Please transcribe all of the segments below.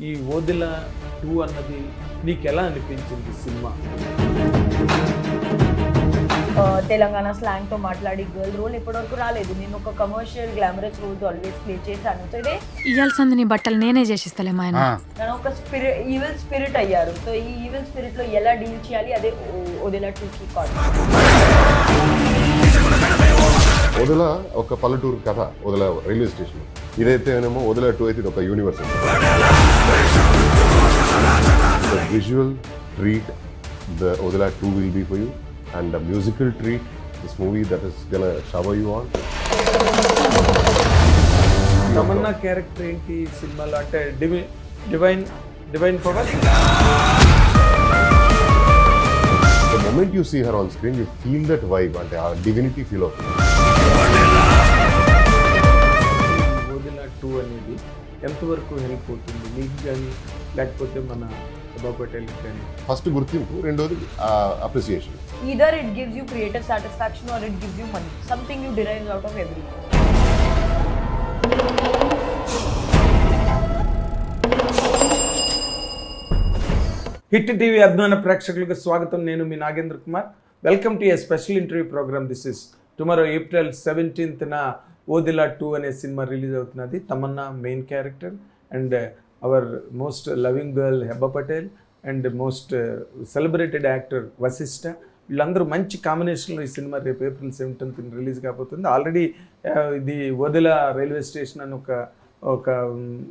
ఈ ఓదిల 2 అన్నది నీకు ఎలా అనిపించింది సినిమా? తెలంగాణ స్లాంగ్తో మాట్లాడి గర్ల్ రోల్ ఇప్పటివరకు రాలేదు. నేను ఒక commercial glamorous roles always play చేశాను. సో ఇదే ఇయ్యాల్సింది నీ బట్టలు నేనే చేసిస్తలే మా ఆయన. తను ఒక ఈవిల్ స్పిరిట్ అయ్యారు. సో ఈ ఈవిల్ స్పిరిట్లో ఎలా డీల్ చేయాలి అదే ఓదిల 2కి కాన్సెప్ట్. ఓదెల ఒక పల్లెటూరు కథ, ఓదెల రైల్వే స్టేషన్. ఇదైతేనేమో ఓదెల 2 అయితే ఇది ఒక university. Visual treat the Odela 2 will be for you, and a musical treat, this movie that is gonna shower you on. Tamannaah character ఏంటి సినిమాలో? అంటే divine power. The moment you see her on screen, you feel that vibe, అంటే ఆ divinity feel అవుతుంది. ఓదిల 2 అనేది ఎంతవరకు help అవుతుంది మీకు కానీ, లేకపోతే మన హెబా పటేల్ కానీ? ఫస్ట్ గుర్తింపు, రెండోది appreciation. Either it gives you creative satisfaction or it gives you money. Something you derive out of everything. Hit TV అభిమాన ప్రేక్షకులకు స్వాగతం. నేను మీ Nagendra Kumar. Welcome to a special interview program. This is tomorrow April 17th Odela 2 అనే cinema release అవుతున్నది. Tamannaah main character and our most loving girl Hebah Patel and most celebrated actor Vasishta, వీళ్ళందరూ మంచి కాంబినేషన్లో ఈ సినిమా రేపు ఏప్రిల్ 17th రిలీజ్ కాబోతుంది. ఆల్రెడీ ఇది ఓదిల రైల్వే స్టేషన్ అని ఒక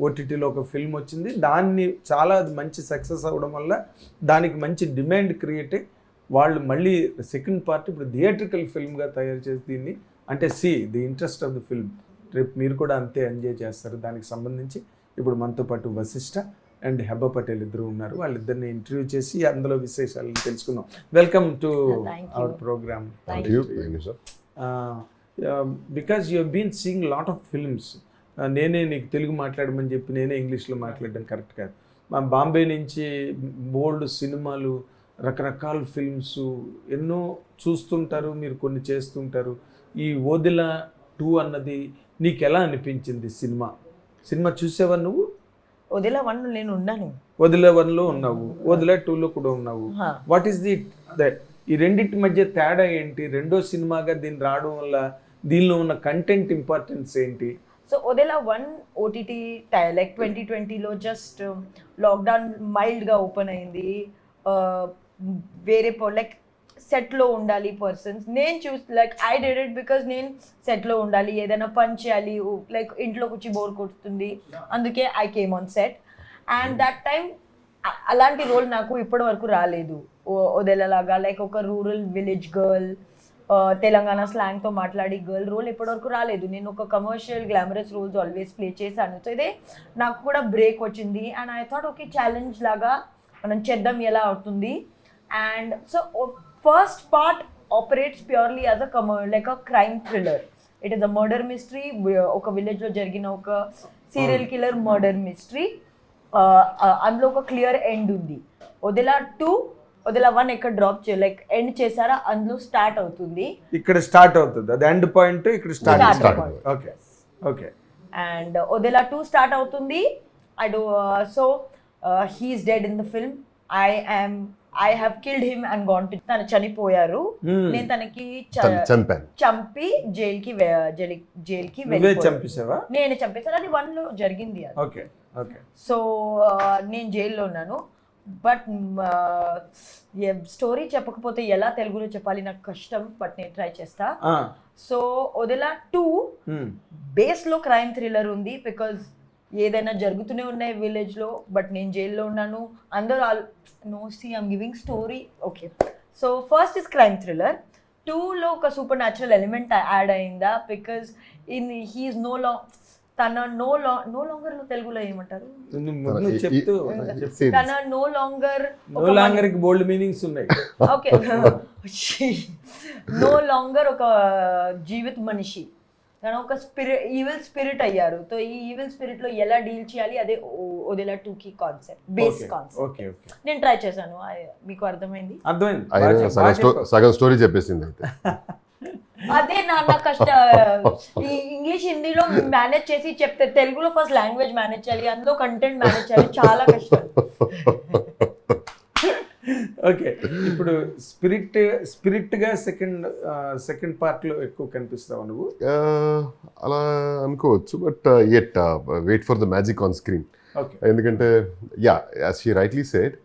ఓటీటీలో ఒక ఫిల్మ్ వచ్చింది. దాన్ని చాలా మంచి సక్సెస్ అవ్వడం వల్ల దానికి మంచి డిమాండ్ క్రియేట్ అయ్యి వాళ్ళు మళ్ళీ సెకండ్ పార్ట్ ఇప్పుడు థియేట్రికల్ ఫిల్మ్గా తయారు చేసి దీన్ని, అంటే the interest of the film. రేపు మీరు కూడా అంతే ఎంజాయ్ చేస్తారు. దానికి సంబంధించి ఇప్పుడు మనతో పాటు వశిష్ఠ అండ్ హెబా పటేల్ ఇద్దరు ఉన్నారు. వాళ్ళిద్దరిని ఇంటర్వ్యూ చేసి అందులో విశేషాలను తెలుసుకుందాం. Welcome to our program. Thank you sir. Because you been seeing lot of films. నేనే నీకు తెలుగు మాట్లాడమని చెప్పి నేనే ఇంగ్లీష్లో మాట్లాడడం కరెక్ట్ కాదు. మా బాంబే నుంచి బోల్డ్ సినిమాలు, రకరకాల ఫిల్మ్స్ ఎన్నో చూస్తుంటారు, మీరు కొన్ని చేస్తుంటారు. ఈ ఓదిల 2 అన్నది నీకు ఎలా అనిపించింది? సినిమా చూసేవా నువ్వు? ఓదిల 1 నేను ఉన్నాను. ఓదిల 1లో ఉన్నావు, ఓదిల 2లో కూడా ఉన్నావు. వాట్ ఈస్ ఈ రెండింటి మధ్య తేడా ఏంటి? రెండో సినిమాగా దీన్ని రావడం వల్ల దీనిలో ఉన్న కంటెంట్ ఇంపార్టెన్స్ ఏంటి? సో ఓదిల 1 OTT లైక్ 2020లో జస్ట్ లాక్డౌన్ మైల్డ్గా ఓపెన్ అయింది. వేరే లైక్ సెట్లో ఉండాలి పర్సన్స్. నేను like I did it because నేను సెట్లో ఉండాలి, ఏదైనా పని చేయాలి, లైక్ ఇంట్లో కూర్చి బోర్ కొడుతుంది, అందుకే I came on set. And that time అలాంటి రోల్ నాకు ఇప్పటి వరకు రాలేదు. ఓదెలలాగా లైక్ ఒక రూరల్ విలేజ్ గర్ల్, తెలంగాణ స్లాంగ్తో మాట్లాడి గర్ల్ రోల్ ఇప్పటివరకు రాలేదు. నేను ఒక commercial glamorous roles always play చేశాను. సో ఇదే నాకు కూడా బ్రేక్ వచ్చింది. And I thought okay challenge లాగా మనం చేద్దాం ఎలా అవుతుంది. And so first part operates purely as like a crime thriller. It is a murder mystery. ఒక విలేజ్లో జరిగిన ఒక సీరియల్ కిల్లర్ మర్డర్ మిస్టరీ. అందులో ఒక క్లియర్ ఎండ్ ఉంది. ఓదిల 2 ఓదిల 1 ఎక్కడ డ్రాప్ చేయాలి, లైక్ ఎండ్ చేశారా అందులో స్టార్ట్ అవుతుంది. ఇక్కడ స్టార్ట్ అవుతుంది, అది ఎండ్ పాయింట్ ఇక్కడ start. Okay okay. And Odela 2 start అవుతుంది. So he's dead in the film. I have killed him and gone to. తను చనిపోయారు, నేను తనకి చంపి జైలుకి చంపేసావా? నేను చంపేశాను. అది 1లో జరిగింది. Okay okay. సో నేను జైల్లో ఉన్నాను. బట్ స్టోరీ చెప్పకపోతే ఎలా తెలుగులో చెప్పాలి నాకు కష్టం, బట్ నేను ట్రై చేస్తా. సో ఓదిల 2 బేస్లో క్రైమ్ థ్రిల్లర్ ఉంది. బికాజ్ ఏదైనా జరుగుతూనే ఉన్నాయి విలేజ్లో, బట్ నేను జైల్లో ఉన్నాను. అందరూ I'm giving story. Okay. So first is crime thriller. 2లో ఒక సూపర్ న్యాచురల్ ఎలిమెంట్ యాడ్ అయిందా? బికాజ్ హీఈస్ తన నో లాంగర్ తెలుగులో ఏమంటారు? తన నో లాంగర్ బోల్డ్ మీనింగ్స్ ఉన్నాయి. ఓకే. నో లాంగర్ ఒక జీవిత మనిషి, తను ఒక ఈవిల్ స్పిరిట్ అయ్యారు. సో ఈ ఈవిల్ స్పిరిట్ లో ఎలా డీల్ చేయాలి అదే ఓదిల 2కి కాన్సెప్ట్, బేస్ కాన్సెప్ట్. నేను ట్రై చేశాను. మీకు అర్థమైంది? సగం స్టోరీ చెప్పేసింది. అదే నాన్న కష్ట ఈ ఇంగ్లీష్ హిందీలో మేనేజ్ చేసి చెప్తే తెలుగులో ఫస్ట్ లాంగ్వేజ్ మేనేజ్ చేయాలి, అందులో కంటెంట్ మేనేజ్ చేయాలి, చాలా కష్టం. ఓకే, ఇప్పుడు స్పిరిట్గా సెకండ్ పార్ట్లో ఎక్కువ కనిపిస్తావు నువ్వు. అలా అనుకోవచ్చు, but at wait for the magic on screen. Okay, ఎందుకంటే యాజ్ షీ రైట్లీ సెడ్,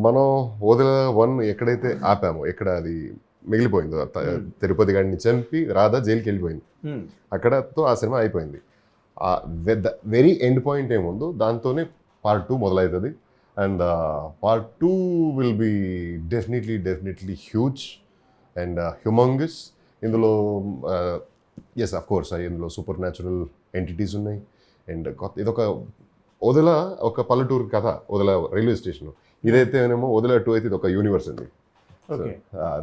మనం ఓదెల 1 ఎక్కడైతే ఆపామో, ఎక్కడ అది మిగిలిపోయిందో, తిరుపతి గారిని చంపి రాధా జైలుకి వెళ్ళిపోయింది, అక్కడతో ఆ సినిమా అయిపోయింది. వెరీ ఎండ్ పాయింట్ ఏముందో దాంతోనే పార్ట్ 2 మొదలవుతుంది. And part 2 will be definitely huge and humongous. ఇందులో ఎస్ అఫ్ కోర్స్ ఇందులో సూపర్ న్యాచురల్ ఎంటిటీస్ ఉన్నాయి. అండ్ ఇదొక ఓదెల ఒక పల్లెటూరు కథ, ఓదెల రైల్వే స్టేషన్. ఇదైతే ఏమో ఓదెల 2 అయితే ఇది ఒక యూనివర్స్ అండి.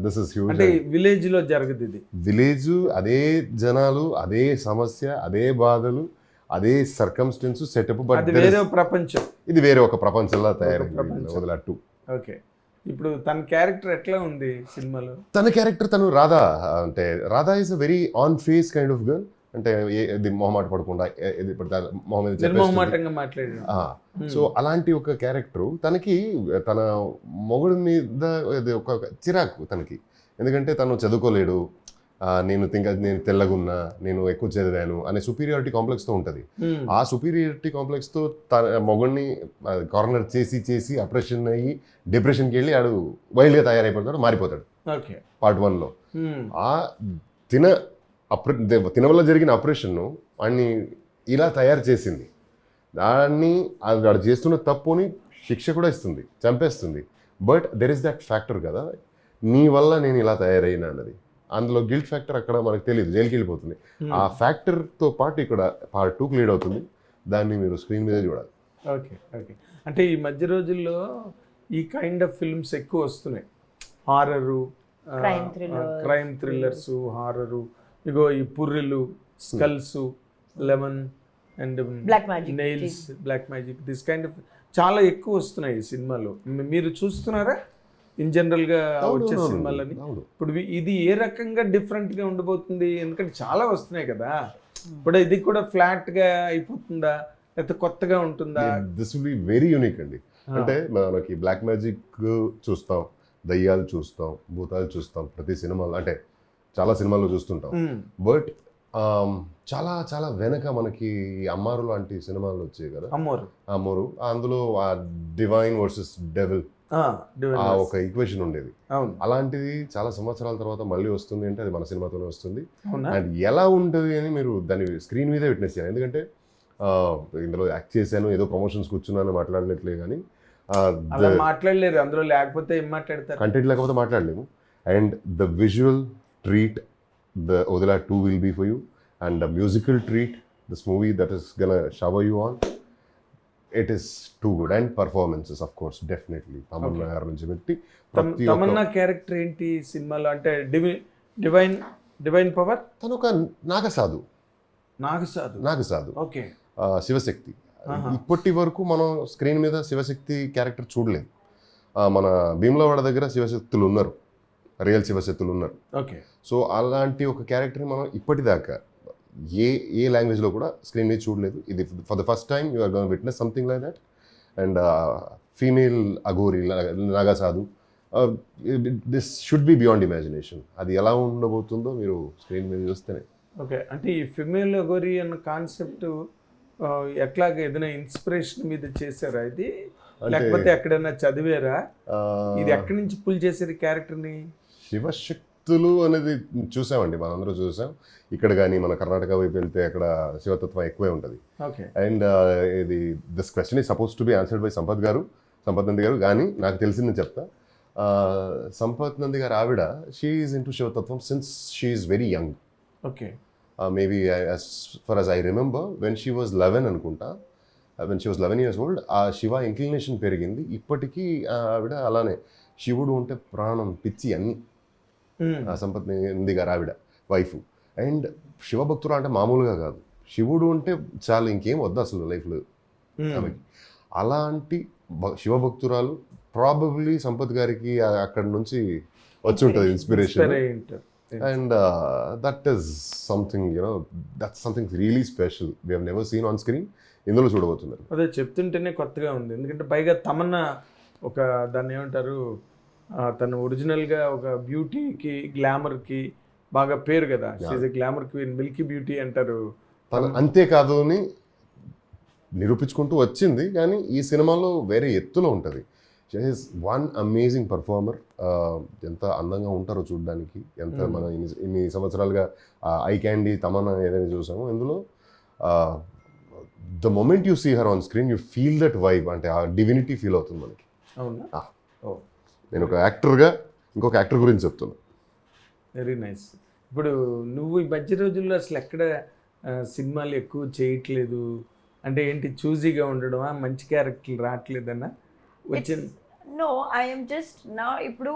This is huge. అంటే విలేజ్ లో జరుగుతుంది ఇది. విలేజ్, అదే జనాలు, అదే సమస్య, అదే బాధలు, అదే సర్కమ్స్టెన్స్ సెటప్, బట్ అది వేరే ప్రపంచం. ఇది వేరే ఒక ప్రపంచంలా తయారైంది ఓదెల 2. ఓకే, ఇప్పుడు తన క్యారెక్టర్ ఎట్లా ఉంది సినిమాలో? తన క్యారెక్టర్, తను రాధా అంటే Radha is a very on face kind of girl. అంటే ఇది మొహమాట పడకుండా నిర్మోహమాటంగా మాట్లాడాడు. సో అలాంటి ఒక క్యారెక్టర్ తనకి, తన మొగుడు మీద ఒక చిరాకు తనకి. ఎందుకంటే తను చదువుకోలేడు, నేను తెల్లగున్నా, నేను ఎక్కువ చదివాను అనే సుపీరియారిటీ కాంప్లెక్స్తో ఉంటుంది. ఆ సుపీరియారిటీ కాంప్లెక్స్తో తన మొగుడిని కార్నర్ చేసి అప్రెషన్ అయ్యి డిప్రెషన్కి వెళ్ళి ఆడు వైల్డ్గా తయారైపోతాడు, మారిపోతాడు పార్ట్ 1లో. ఆ తిన వల్ల జరిగిన ఆపరేషన్ను వాడిని ఇలా తయారు చేసింది. దాన్ని వాడు చేస్తున్న తప్పుని శిక్ష కూడా ఇస్తుంది, చంపేస్తుంది. But there is that factor కదా, నీ వల్ల నేను ఇలా తయారైనా అన్నది. అందులో గిల్ట్ ఫ్యాక్టర్ అక్కడ మనకు తెలియదు, జైలుకి వెళ్ళిపోతుంది. ఆ ఫ్యాక్టర్తో పాటు ఇక్కడ పార్ట్ 2కి లీడ్ అవుతుంది. దాన్ని మీరు స్క్రీన్ మీద చూడాలి. ఓకే, అంటే ఈ మధ్య రోజుల్లో ఈ కైండ్ ఆఫ్ ఫిల్మ్స్ ఎక్కువ వస్తున్నాయి. హారరు, క్రైమ్ థ్రిల్లర్స్, హారరు, ఇగో ఈ పుర్రిలు, skulls, lemon and nails, black magic, this kind of చాలా ఎక్కువ వస్తున్నాయి ఈ సినిమాలు. మీరు చూస్తున్నారా ఇన్ జనరల్గా వచ్చే సినిమాలని? ఇప్పుడు ఇది ఏ రకంగా డిఫరెంట్గా ఉండబోతుంది? ఎందుకంటే చాలా వస్తున్నాయి కదా. ఇప్పుడు ఇది కూడా ఫ్లాట్గా అయిపోతుందా, లేకపోతే కొత్తగా ఉంటుందా? This will be very unique అండి. అంటే మనకి బ్లాక్ మ్యాజిక్ చూస్తాం, దయ్యాలు చూస్తాం, భూతాలు చూస్తాం ప్రతి సినిమాలో, అంటే చాలా సినిమాల్లో చూస్తుంటాం. బట్ చాలా చాలా వెనక మనకి అమ్మారు లాంటి సినిమాలు వచ్చాయి కదా, అమ్మోరు. అందులో ఆ డివైన్ వర్సెస్ డెవిల్ ఆ ఒక ఈక్వేషన్ ఉండేది. అలాంటిది చాలా సంవత్సరాల తర్వాత మళ్ళీ వస్తుంది అంటే అది మన సినిమాతోనే వస్తుంది. అండ్ ఎలా ఉంటుంది అని మీరు దాన్ని స్క్రీన్ మీదే విట్నెస్ చేయాలి. ఎందుకంటే ఇందులో యాక్ట్ చేశాను, ఏదో ప్రమోషన్స్ కూర్చున్నాను మాట్లాడలేట్లే, కానీ మాట్లాడలేరు అందులో, లేకపోతే ఏం మాట్లాడతారు, కంటెంట్ లేకపోతే మాట్లాడలేము. And the visual treat the Odela 2 will be for you, and the musical treat, this movie that is gonna shower you on, it is too good. And performances of course definitely Tamanna garu nunchi betti Tamanna character enti సినిమాలో అంటే divine power, తను ఒక Naga sadhu. Okay, Shivashakti. ఇప్పటి వరకు మనం screen మీద Shivashakti character చూడలేదు. మన భీమ్లవాడ దగ్గర శివశక్తులు ఉన్నారు, రియల్ శివశక్తులు ఉన్నారు. ఓకే, సో అలాంటి ఒక క్యారెక్టర్ని మనం ఇప్పటిదాకా ఏ లాంగ్వేజ్లో కూడా స్క్రీన్ మీద చూడలేదు. ఇది for the first time you are gonna witness something like that. And female aghori, naga sadhu, this should be beyond imagination. అది ఎలా ఉండబోతుందో మీరు స్క్రీన్ మీద చూస్తేనే. ఓకే, అంటే ఈ ఫీమేల్ అఘోరి అన్న కాన్సెప్ట్ ఎట్లాగా ఏదైనా ఇన్స్పిరేషన్ మీద చేశారా ఇది, లేకపోతే ఎక్కడైనా చదివారా? ఇది ఎక్కడి నుంచి పుల్ చేశారు ఈ క్యారెక్టర్ని? శివశక్తులు అనేది చూసామండి, మనందరూ చూసాం. ఇక్కడ కానీ మన కర్ణాటక వైపు వెళ్తే అక్కడ శివతత్వం ఎక్కువే ఉంటుంది. అండ్ ఇది this question is suppose to be answered by Sampath Nandi గారు. కానీ నాకు తెలిసిందని చెప్తా, సంపత్ నంది గారు ఆవిడ, షీ ఈజ్ ఇన్ టు శివతత్వం since she is very young. Okay, maybe as far as I remember, when she was 11 అనుకుంటా, when she was 11 years old, ఆ శివ ఇంక్లినేషన్ పెరిగింది. ఇప్పటికీ ఆవిడ అలానే శివుడు ఉంటే ప్రాణం, పిచ్చి అన్ని. సంపత్ నంది గారు ఆవిడ వైఫ్. అండ్ శివభక్తులు అంటే మామూలుగా కాదు, శివుడు ఉంటే చాలు, ఇంకేం వద్దు అసలు లైఫ్లో ఆమెకి. అలాంటి శివభక్తురాలు ప్రాబబ్లీ సంపత్ గారికి అక్కడి నుంచి వచ్చి ఉంటుంది inspiration. And that is something, that's something really special. We have never seen on screen. ఇందులో చూడబోతున్నారు. అదే చెప్తుంటేనే కొత్తగా ఉంది, ఎందుకంటే పైగా తమన్నా ఒక దాన్ని ఏమంటారు, తను ఒరిజినల్గా ఒక బ్యూటీకి గ్లామర్కి బాగా పేరు కదా, she's a glamour queen, Milky beauty అంటారు. తను అంతేకాదు అని నిరూపించుకుంటూ వచ్చింది, కానీ ఈ సినిమాలో వేరే ఎత్తులో ఉంటుంది. She is one amazing performer. ఎంత అందంగా ఉంటారో చూడడానికి, ఎంత మనం ఇన్ని సంవత్సరాలుగా ఐ క్యాండీ తమన్నా ఏదైనా చూసామో, ఇందులో the moment you see her on screen you feel that vibe, అంటే ఆ డివినిటీ ఫీల్ అవుతుంది మనకి. అవునా? ఓ, నేను ఒక యాక్టర్గా ఇంకొక యాక్టర్ గురించి చెప్తున్నా. Very nice. ఇప్పుడు నువ్వు ఈ మధ్య రోజుల్లో అసలు ఎక్కడ సినిమాలు ఎక్కువ చేయట్లేదు అంటే ఏంటి, చూజీగా ఉండడమా, మంచి క్యారెక్టర్లు రావట్లేదన్నా వచ్చింది? నో, ఐఎమ్ జస్ట్ నా ఇప్పుడు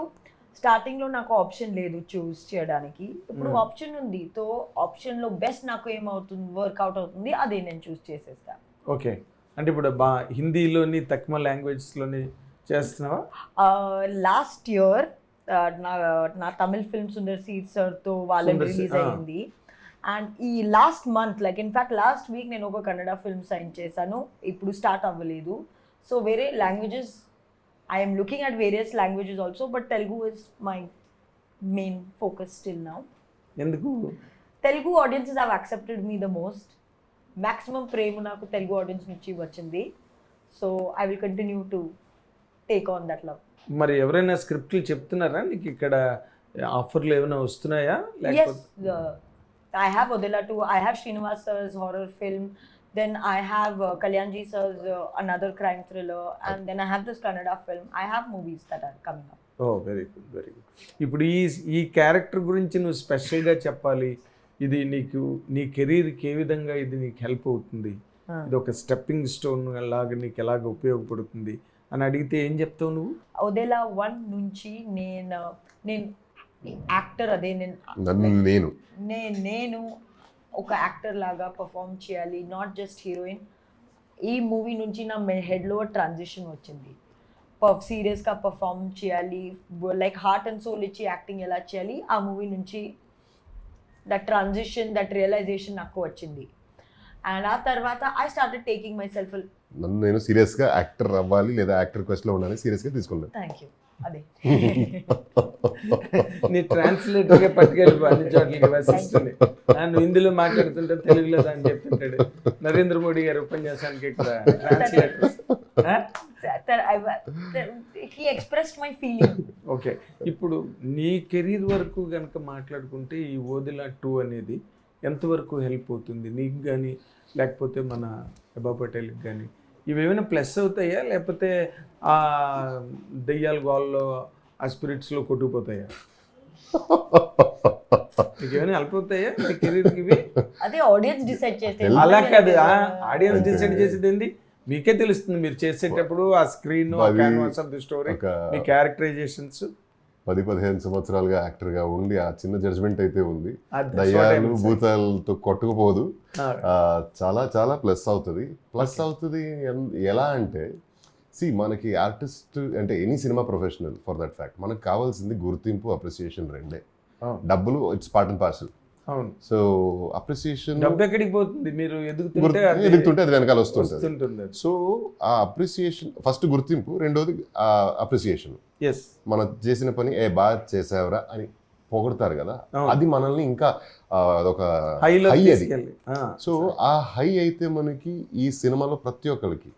స్టార్టింగ్లో నాకు ఆప్షన్ లేదు చూస్ చేయడానికి, ఇప్పుడు ఆప్షన్ ఉంది. సో ఆప్షన్లో బెస్ట్ నాకు ఏమవుతుంది, వర్కౌట్ అవుతుంది, అదే నేను చూస్ చేసేస్తాను. ఓకే, అంటే ఇప్పుడు హిందీలోని తక్కువ లాంగ్వేజెస్లోని చేస్తున్నావా? లాస్ట్ ఇయర్ నా తమిళ్ ఫిల్మ్ సుందర్ సి సార్తో వాళ్ళని సుందర్ సి, రిలీజ్ అయ్యింది. అండ్ ఈ last month like in fact last week నేను ఒక కన్నడ ఫిల్మ్ సైన్ చేశాను, ఇప్పుడు స్టార్ట్ అవ్వలేదు. సో వేరే languages I'm looking at various languages also, but Telugu is my main focus still now. ఎందుకు? Telugu audiences have accepted me the most. Maximum ప్రేమ నాకు Telugu audience నుంచి వచ్చింది. So I will continue to take on that love. మరి ఎవరైనా స్క్రిప్ట్లు చెప్తున్నారా నీకు, ఇక్కడ ఆఫర్లు ఏమైనా వస్తున్నాయా? Yes, I have Odila too. I have Srinivas sir's horror film. Then I have Kalyanji sir's another crime thriller. And then I have this Kannada film. I have movies that are coming up. ఓ, very good, very good. ఇప్పుడు ఈ character గురించి నువ్వు స్పెషల్గా చెప్పాలి, ఇది నీకు నీ కెరీర్కి ఏ విధంగా ఇది నీకు హెల్ప్ అవుతుంది, ఇది ఒక స్టెప్పింగ్ స్టోన్ లాగా నీకు ఎలాగ ఉపయోగపడుతుంది అని అడిగితే ఏం చెప్తావు నువ్వు? Odila 1 నుంచి నేను యాక్టర్, అదే నేను ఒక యాక్టర్ లాగా పర్ఫామ్ చేయాలి, నాట్ జస్ట్ హీరోయిన్. ఈ మూవీ నుంచి నా హెడ్లో ట్రాన్సిషన్ వచ్చింది, సీరియస్గా పర్ఫామ్ చేయాలి, లైక్ హార్ట్ అండ్ సోల్ ఇచ్చి యాక్టింగ్ ఎలా చేయాలి, ఆ మూవీ నుంచి దట్ ట్రాన్సిషన్, దట్ రియలైజేషన్ నాకు వచ్చింది. అండ్ ఆ తర్వాత I started taking my self. నన్ను నేను సీరియస్గా యాక్టర్ అవ్వాలి లేదా యాక్టర్ క్వెస్ట్లో ఉండాలి సీరియస్గా తీసుకున్నాను. Thank you. అదే నీ ట్రాన్స్లేటర్గా పట్టుకెళ్ళిపో అన్ని చోట్లకి వశిష్ఠుని. నువ్వు హిందీలో మాట్లాడుతుంటే తెలుగులో అని చెప్తుంటాడు. నరేంద్ర మోడీ గారి ఉపన్యాసానికి ఇక్కడ translator. he expressed my feeling. Okay, ఇప్పుడు నీ కెరీర్ వరకు కనుక మాట్లాడుకుంటే ఈ ఓదిలా 2 అనేది ఎంతవరకు హెల్ప్ అవుతుంది నీకు కానీ, లేకపోతే మన అబ్బా పటేల్కి కానీ? ఇవేమైనా ప్లస్ అవుతాయా, లేకపోతే ఆ దెయ్యాల గోల్లో ఆ స్పిరిట్స్లో కొట్టుకుపోతాయా? నీకేమైనా హెల్ప్ అవుతాయా నీ కెరీర్కి ఇవి? అదే ఆడియన్స్ డిసైడ్ చేస్తే. అలా కాదు, ఆడియన్స్ డిసైడ్ చేసేది ఏంటి మీకే తెలుస్తుంది మీరు చేసేటప్పుడు. ఆ screen, canvas of the story, me characterisations. 10-15 సంవత్సరాలుగా యాక్టర్గా ఉండి ఆ చిన్న జడ్జ్మెంట్ అయితే ఉంది. దయ్యాలు భూతాలతో కొట్టుకుపోదు, చాలా చాలా ప్లస్ అవుతుంది. ఎలా అంటే మనకి ఆర్టిస్ట్ అంటే any cinema professional for that fact మనకు కావాల్సింది గుర్తింపు, అప్రిసియేషన్ రెండే. డబ్బులు ఇట్స్ పార్ట్ అండ్ పార్సల్. అవును. సో అప్రిసియేషన్ డబ్బు ఎక్కడికి పోతుంది, మీరు ఎదుగుతుంటే అది వెనకాల వస్తుంటుంది. సో ఆ అప్రిసియేషన్ ఫస్ట్ గుర్తింపు, రెండోది అప్రిసియేషన్. మనం చేసిన పని బాగా చేసావరా అని పొగడతారు కదా, అది మనల్ని ఇంకా అదొక హై అది. సో ఆ హై అయితే మనకి ఈ సినిమాలో ప్రతి ఒక్కరికి,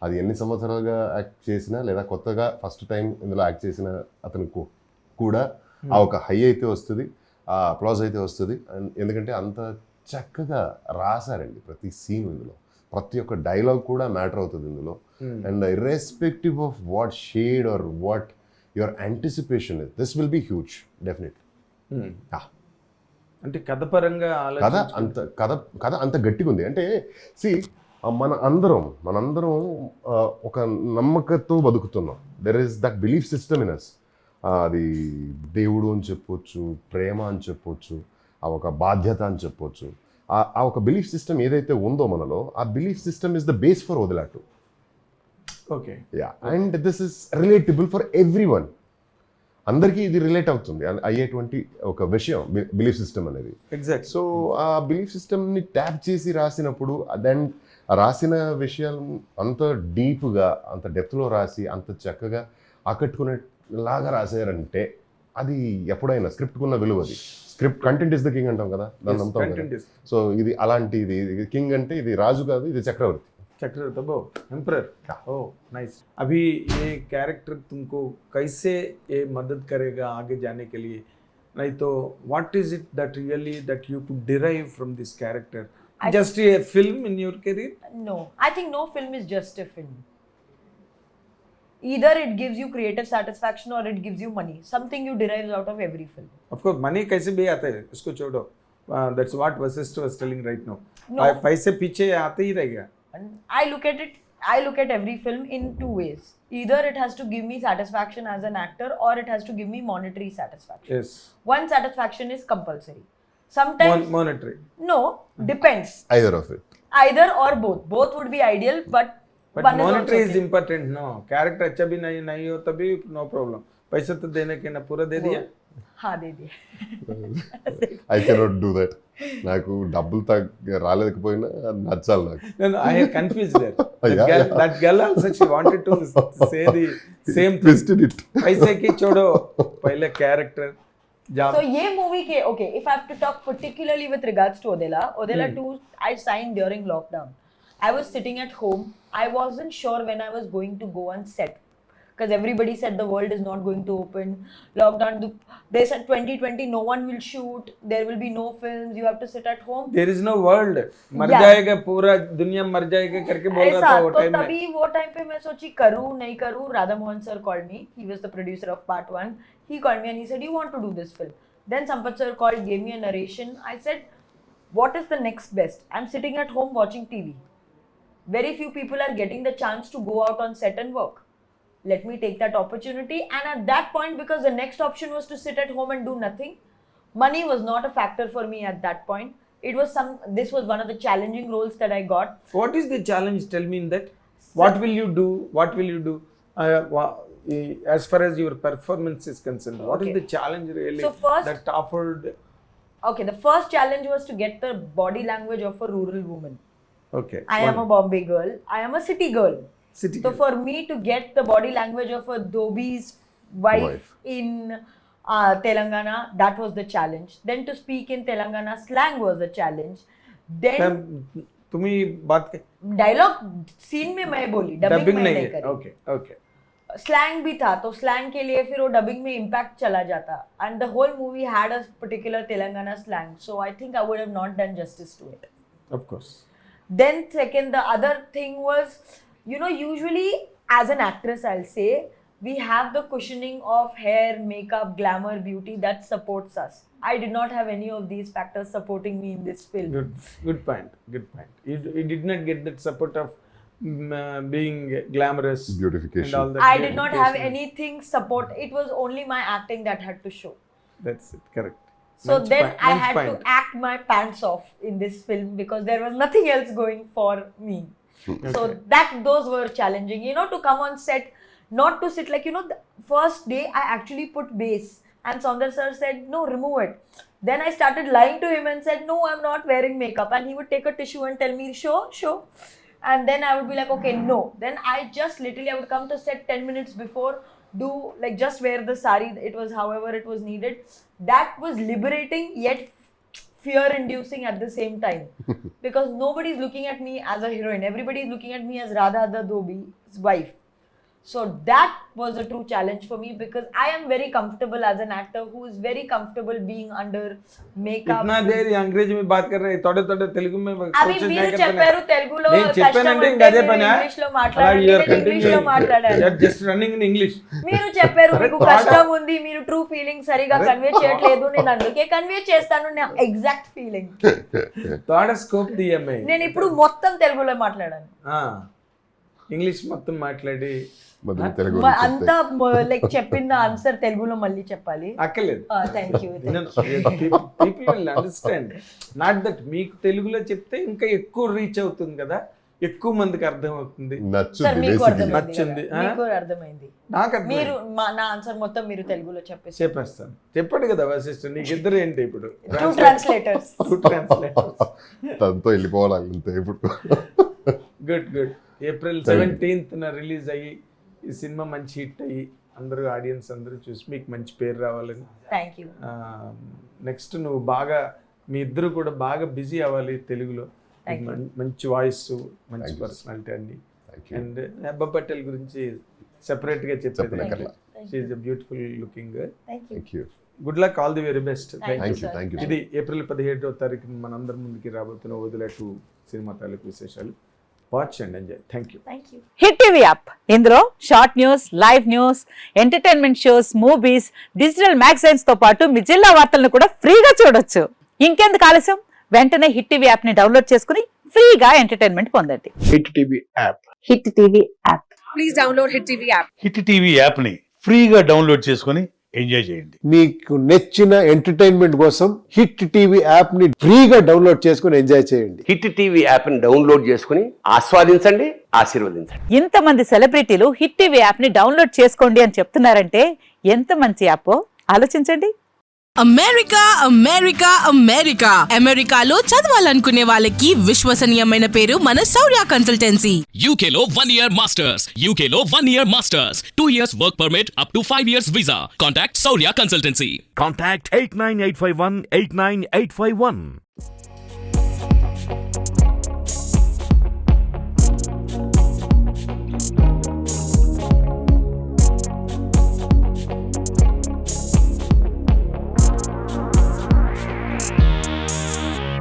అది ఎన్ని సంవత్సరాలుగా యాక్ట్ చేసినా లేదా కొత్తగా ఫస్ట్ టైం ఇందులో యాక్ట్ చేసిన అతనికి కూడా ఆ ఒక హై అయితే వస్తుంది, ఆ అప్లాజ్ అయితే వస్తుంది. అండ్ ఎందుకంటే అంత చక్కగా రాశారండి ప్రతి సీన్ ఇందులో, ప్రతి ఒక్క డైలాగ్ కూడా మ్యాటర్ అవుతుంది ఇందులో. And irrespective of what shade are what your anticipation is, this will be huge definitely. అంటే కథ పరంగా కథ అంత గట్టిగా ఉంది. అంటే మనందరం ఒక నమ్మకంతో బతుకుతున్నాం. There is that belief system in us. అది దేవుడు అని చెప్పొచ్చు, ప్రేమ అని చెప్పొచ్చు, ఆ ఒక బాధ్యత అని చెప్పొచ్చు. ఆ ఒక బిలీఫ్ సిస్టమ్ ఏదైతే ఉందో మనలో, ఆ belief system is the base for Odela 2. Okay, yeah, and this is relatable for every one. అందరికీ ఇది రిలేట్ అవుతుంది అయ్యేటువంటి ఒక విషయం బిలీఫ్ సిస్టమ్ అనేది. ఎగ్జాక్ట్. సో ఆ బిలీఫ్ సిస్టమ్ని ట్యాప్ చేసి రాసినప్పుడు దెన్ రాసిన విషయాలు అంత డీప్గా అంత డెప్త్లో రాసి అంత చక్కగా ఆకట్టుకునేలాగా రాశారంటే అది ఎప్పుడైనా స్క్రిప్ట్కున్న విలువ. అది script content is the king అంటాం కదా, దాన్ని నమ్ముతాం కదా. కంటెంట్ ఇస్ సో ఇది అలాంటిది కింగ్ అంటే ఇది రాజు కాదు, ఇది చక్రవర్తి. चक्रवर्ती वो एम्परर. Oh nice. अभी ये कैरेक्टर तुमको कैसे ये मदद करेगा आगे जाने के लिए? नहीं तो what is it that really that you could derive from this character? Just a film in your career? No, I think no film is just a film. Either it gives you creative satisfaction or it gives you money. Something you derive out of every film. Of course money कैसे भी आता है इसको छोड़ो. That's what Vasisht was telling right now. No. पैसे पीछे आते ही रहेगा. And I look at every film in two ways. Either it has to give me satisfaction as an actor or it has to give me monetary satisfaction. Yes. One satisfaction is compulsory. Sometimes Monetary. no, depends. Either of it. Either or both. Both would be ideal, but But one monetary is is also important. No, character अच्छा भी नहीं हो तभी no problem. पैसा तो देने के ना पूरा दे दिया. okay. हाँ दे दिया. I cannot do that. నాకు డబ్బులు రాలేకపోయినా అది నచ్చాలి నాకు. No, I am confused there. Yeah. That girl also she wanted to say the same thing. Twisted it. पैसे की छोड़ो पहले character job. So ये movie के okay, if I have to talk particularly with regards to Odela 2, I signed during lockdown. I was sitting at home. I wasn't sure when I was going to go on set because everybody said the world is not going to open. Lockdown. They said 2020 no one will shoot. There will be no films. You have to sit at home. There is no world. मर Yeah. जाएगा पूरा दुनिया मर जाएगा करके बोल रहा था वो तो टाइम में. तभी वो टाइम पे मैं सोची करूँ नहीं करूँ. Radha Mohan sir called me. He was the producer of part 1. He called me and he said you want to do this film. Then Sampath sir called, gave me a narration. I said what is the next best? I'm sitting at home watching TV. Very few people are getting the chance to go out on set and work. Let me take that opportunity. And at that point, because the next option was to sit at home and do nothing, money was not a factor for me at that point. This was one of the challenging roles that I got. What is the challenge? Tell me in that. What will you do? What will you do? As far as your performance is concerned, what is Okay. the challenge really So first- that offered? Okay, the first challenge was to get the body language of a rural woman. Okay. I am a Bombay girl. I am a city girl. city. So for me to get the body language of a Dhobi's wife in Telangana, that was the challenge. Then to speak in Telangana slang was a challenge. Then तुम्ही बात dialogue scene में मैं बोली, dubbing dubbing में नहीं नहीं है. करी. Okay, okay. स्लैंग भी था तो स्लैंग के लिए फिर वो डबिंग में इम्पैक्ट चला जाता and the whole movie had a particular Telangana slang so I think I would have not done justice to it. Of course. Then second, the other thing was, you know, usually as an actress I'll say we have the cushioning of hair, makeup, glamour, beauty that supports us. I did not have any of these factors supporting me in this film. Good point. Good point. You did not get that support of being glamorous. Beautification. And all that. I did not have beautification. anything support. It was only my acting that had to show. That's it. Correct. So Manch then point- I manch had point. to act my pants off in this film because there was nothing else going for me. So those were challenging, you know, to come on set, not to sit like, you know, the first day I actually put bass and Saundar sir said, no, remove it. Then I started lying to him and said, no, I'm not wearing makeup. And he would take a tissue and tell me, show. And then I would be like, okay, no. Then I would come to set 10 minutes before, do like just wear the sari. It was however it was needed. That was liberating yet fear inducing at the same time because nobody is looking at me as a heroine. Everybody is looking at me as Radha the Dhobi's wife. So that was a true challenge for me because I am very comfortable as an actor who is very comfortable being under makeup. इतना देर ये अंग्रेजी में बात कर रहे हैं थोड़े తెలుగు में అవి మీరు చెప్పారు తెలుగులో నేను చెప్పానంటే ఇంకా అదే పని ఇంగ్లీష్ లో మాట్లాడండి ఇంగ్లీష్ లో మాట్లాడాను జస్ట్ రన్నింగ్ ఇన్ ఇంగ్లీష్ మీరు చెప్పారు మీకు కష్టం ఉంది మీరు ట్రూ ఫీలింగ్ సరిగా కన్వే చేయట్లేదు నేను అందుకే కన్వే చేస్తాను నా ఎగ్జాక్ట్ ఫీలింగ్ థర్డ్ స్కోప్ దియమే నేను ఇప్పుడు మొత్తం తెలుగులో మాట్లాడాను ఇంగ్లీష్ మొత్తం మాట్లాడి మధ్యలో తెలుగు అంతా లైక్ చెప్పిన ఆన్సర్ తెలుగులో మళ్ళీ చెప్పాలి అక్కర్లేదు thank you people will understand not that మీకు తెలుగులో చెప్తే ఇంకా ఎక్కువ రీచ్ అవుతుంది కదా ఎక్కువ మందికి అర్థమవుతుంది, సార్ నచ్చుంది మీకు బేసిక్లీ. అర్థమైంది నచ్చింది. కదా? మీకు అర్థమైంది. నాకు అర్థం మీరు నా ఆన్సర్ మొత్తం మీరు తెలుగులో చెప్పేసి చెప్పేస్తాను. చెప్పాడు కదా వశిష్ఠ, నీకు ఇద్దరు ఏంటి ఇప్పుడు? 2 ట్రాన్స్లేటర్స్. తనతో వెళ్ళిపోవాలి అంతే ఇప్పుడు. Good good. April 17th release అయ్యి ఈ సినిమా మంచి హిట్ అయ్యి అందరూ ఆడియన్స్ అందరూ చూసి మీకు మంచి పేరు రావాలని. Thank you. నెక్స్ట్ నువ్వు బాగా మీ ఇద్దరు కూడా బాగా బిజీ అవ్వాలి తెలుగులో. మంచి వాయిస్, మంచి పర్సనాలిటీ అండి. అండ్ హెబ్బా పటేల్ గురించి సెపరేట్ గా చెప్పేది. She's a beautiful looking. Good luck, all the very best. ఇది April 17వ తారీఖున మనందరి ముందుకి రాబోతున్న వదిలా 2 సినిమా తాలూకు విశేషాలు. Watch and enjoy. Thank you. Hit TV app, ఇందులో short news, live news, entertainment shows, movies, digital magazines తో పాటు మీ జిల్లా వార్తలను కూడా ఫ్రీగా చూడొచ్చు. ఇంకెందుకు ఆలస్యం, వెంటనే హిట్ టీవీ యాప్ ని డౌన్లోడ్ చేసుకుని ఫ్రీగా ఎంటర్టైన్మెంట్ పొందండి. Hit TV app. Hit TV app. Please download hit TV app. Hit TV app ని ఫ్రీగా డౌన్లోడ్ చేసుకొని ఎంజాయ్ చేయండి. మీకు నచ్చిన ఎంటర్టైన్మెంట్ కోసం హిట్ టీవీ యాప్ ని ఫ్రీగా డౌన్లోడ్ చేసుకుని ఎంజాయ్ చేయండి. హిట్ టీవీ యాప్ ని డౌన్లోడ్ చేసుకుని ఆస్వాదించండి, ఆశీర్వదించండి. ఇంతమంది సెలబ్రిటీలు హిట్ టీవీ యాప్ ని డౌన్లోడ్ చేసుకోండి అని చెప్తున్నారంటే ఎంత మంచి యాప్ ఆలోచించండి. అమెరికా అమెరికా అమెరికా అమెరికాలో చదవాలనుకునే వాళ్ళకి విశ్వసనీయమైన పేరు మన శౌర్య కన్సల్టెన్సీ. UK లో 1 year masters. UK లో 1 year masters. 2 years work permit up to 5 years visa. Contact Saurya Consultancy. Contact 89851 89851.